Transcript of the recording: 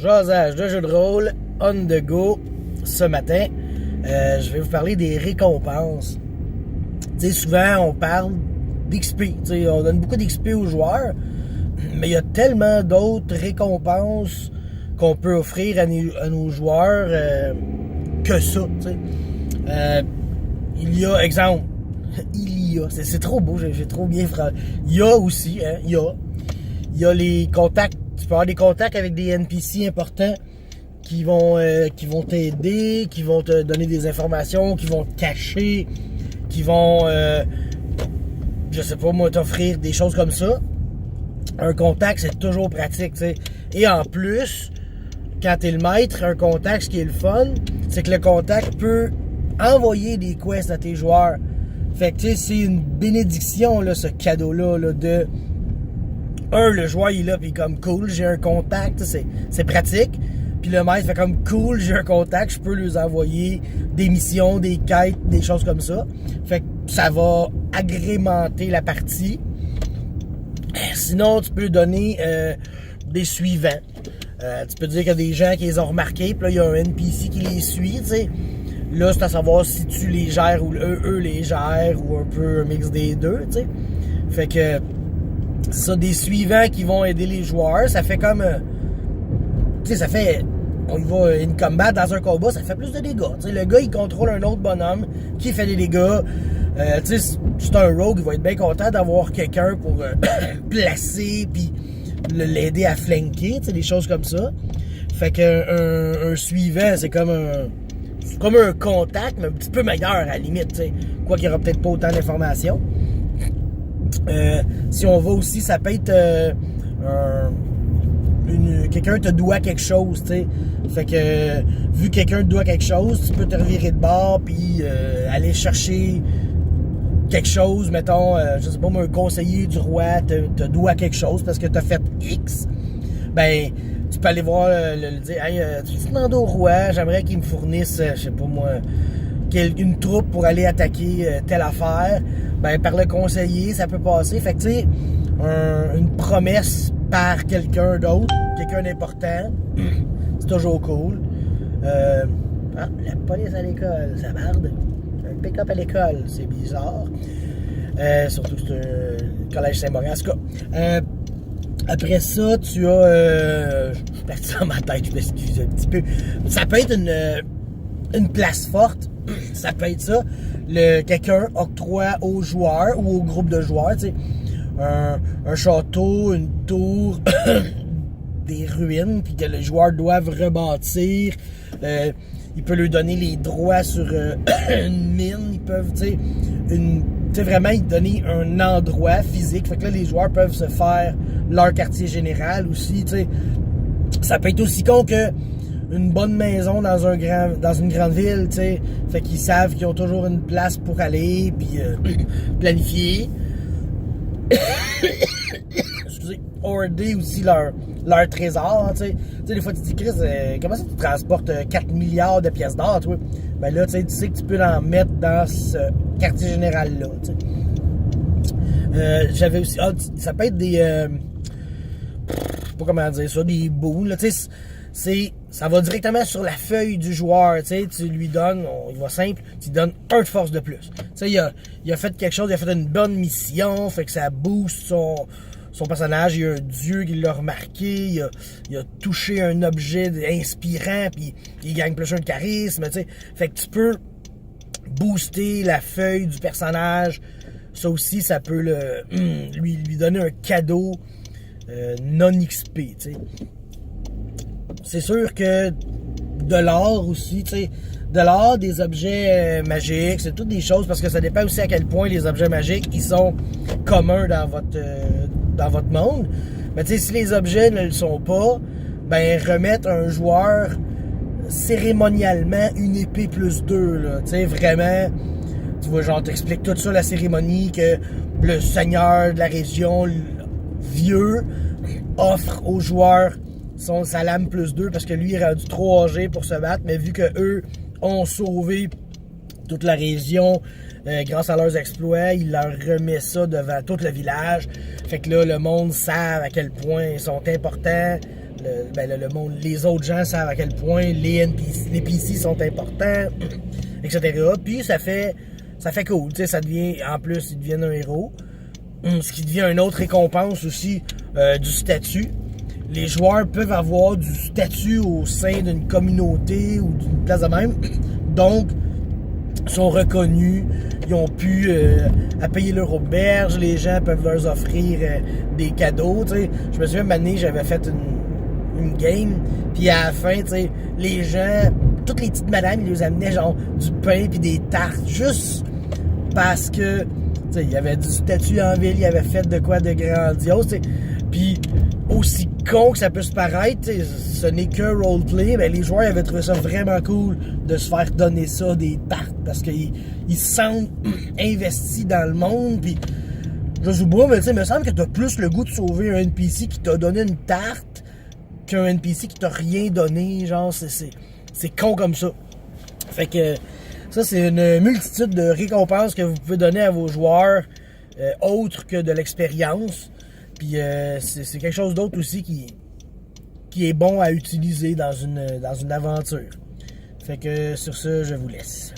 Jasage de jeu de rôle on the go ce matin. Je vais vous parler des récompenses. Tu sais, souvent on parle d'XP. Tu sais, on donne beaucoup d'XP aux joueurs, mais il y a tellement d'autres récompenses qu'on peut offrir à nos joueurs que ça. Tu sais. Il y a, exemple, c'est trop beau, j'ai trop bien frappé. Il y a aussi, hein, il y a les contacts. Tu peux avoir des contacts avec des NPC importants qui vont t'aider, qui vont te donner des informations, qui vont te cacher, qui vont, je sais pas moi, t'offrir des choses comme ça. Un contact, c'est toujours pratique, tu sais. Et en plus, quand t'es le maître, un contact, ce qui est le fun, c'est que le contact peut envoyer des quests à tes joueurs. Fait que, tu sais, c'est une bénédiction, là, ce cadeau-là, là, de... le joueur, il est là, puis comme, cool, j'ai un contact, c'est pratique. Puis le maître fait comme, cool, j'ai un contact, je peux lui envoyer des missions, des quêtes, des choses comme ça. Fait que ça va agrémenter la partie. Sinon, tu peux donner des suivants. Tu peux dire qu'il y a des gens qui les ont remarqués, puis là, il y a un NPC qui les suit, tu sais. Là, c'est à savoir si tu les gères ou eux les gèrent, ou un peu un mix des deux, tu sais. Fait que, ça, des suivants qui vont aider les joueurs, ça fait comme... tu sais, ça fait... On y va in combat dans un combat, ça fait plus de dégâts. Tu sais, le gars, il contrôle un autre bonhomme qui fait des dégâts. Tu sais, c'est un rogue, il va être bien content d'avoir quelqu'un pour placer, puis l'aider à flanquer, tu sais, des choses comme ça. Fait qu'un suivant, c'est comme un contact, mais un petit peu meilleur à la limite, tu sais. Quoi qu'il n'y aura peut-être pas autant d'informations. Si on va aussi, ça peut être quelqu'un te doit quelque chose, tu sais. Fait que vu que quelqu'un te doit quelque chose, tu peux te revirer de bord puis aller chercher quelque chose, mettons, je sais pas moi, un conseiller du roi te doit quelque chose parce que t'as fait X. Ben, tu peux aller voir le dire, hey, tu peux demander au roi, j'aimerais qu'il me fournisse, je sais pas moi, une troupe pour aller attaquer telle affaire. Ben, par le conseiller, ça peut passer. Fait que, tu sais, une promesse par quelqu'un d'autre, quelqu'un d'important, c'est toujours cool. La police à l'école, ça marde. Un pick-up à l'école, c'est bizarre. Surtout que c'est un collège Saint-Maurice. En tout cas, après ça, tu as... je suis parti dans ma tête, je m'excuse un petit peu. Ça peut être une place forte. Ça peut être ça. Quelqu'un octroie aux joueurs ou au groupe de joueurs, tu sais, un château, une tour, des ruines, puis que les joueurs doivent rebâtir. Il peut lui donner les droits sur une mine. Ils peuvent, tu sais, vraiment, ils donner un endroit physique. Fait que là, les joueurs peuvent se faire leur quartier général aussi, tu sais. Ça peut être aussi con que une bonne maison dans une grande ville, tu sais. Fait qu'ils savent qu'ils ont toujours une place pour aller, puis planifier. Excusez. Order aussi leur trésor, tu sais. Tu sais, des fois, tu te dis, Chris, comment ça tu transportes 4 milliards de pièces d'or, toi? Ben là, tu sais que tu peux en mettre dans ce quartier général-là, tu sais. J'avais aussi... ça peut être des... je sais pas comment dire ça, des bouts, là, tu sais. Ça va directement sur la feuille du joueur, tu sais, tu lui donnes, il va simple, tu lui donnes un de force de plus. Tu sais, il a fait quelque chose, il a fait une bonne mission, fait que ça booste son personnage, il y a un dieu qui l'a remarqué, il a touché un objet inspirant, puis il gagne plus un de charisme, tu sais. Fait que tu peux booster la feuille du personnage, ça aussi, ça peut lui donner un cadeau non XP, tu sais. C'est sûr que de l'or aussi, tu sais, de l'or, des objets magiques, c'est toutes des choses, parce que ça dépend aussi à quel point les objets magiques, ils sont communs dans votre monde. Mais tu sais, si les objets ne le sont pas, ben remettre un joueur cérémonialement une épée plus 2, là, tu sais, vraiment, tu vois, genre, t'expliques tout ça, la cérémonie, que le seigneur de la région, vieux, offre aux joueurs sa lame plus 2 parce que lui est rendu trop âgé pour se battre, mais vu que eux ont sauvé toute la région grâce à leurs exploits, il leur remet ça devant tout le village. Fait que là, le monde savent à quel point ils sont importants le monde, les autres gens savent à quel point les PC sont importants, etc. Puis ça fait cool, tu sais, ça devient, en plus, ils deviennent un héros. Ce qui devient une autre récompense aussi du statut. Les joueurs peuvent avoir du statut au sein d'une communauté ou d'une place de même. Donc, sont reconnus, ils ont pu à payer leur auberge, les gens peuvent leur offrir des cadeaux, tu sais. Je me souviens, une année, j'avais fait une game, puis à la fin, tu sais, les gens, toutes les petites madames, ils nous amenaient genre du pain puis des tartes, juste parce que, tu sais, il y avait du statut en ville, il y avait fait de quoi de grandiose, tu sais. Puis, aussi con que ça peut se paraître, ce n'est que roleplay, mais les joueurs avaient trouvé ça vraiment cool de se faire donner ça, des tartes, parce qu'ils se sentent investis dans le monde, puis je sais pas, mais tu sais, il me semble que t'as plus le goût de sauver un NPC qui t'a donné une tarte qu'un NPC qui t'a rien donné, genre, c'est con comme ça. Fait que ça, c'est une multitude de récompenses que vous pouvez donner à vos joueurs, autres que de l'expérience. Puis c'est quelque chose d'autre aussi qui est bon à utiliser dans une aventure. Fait que sur ce, je vous laisse.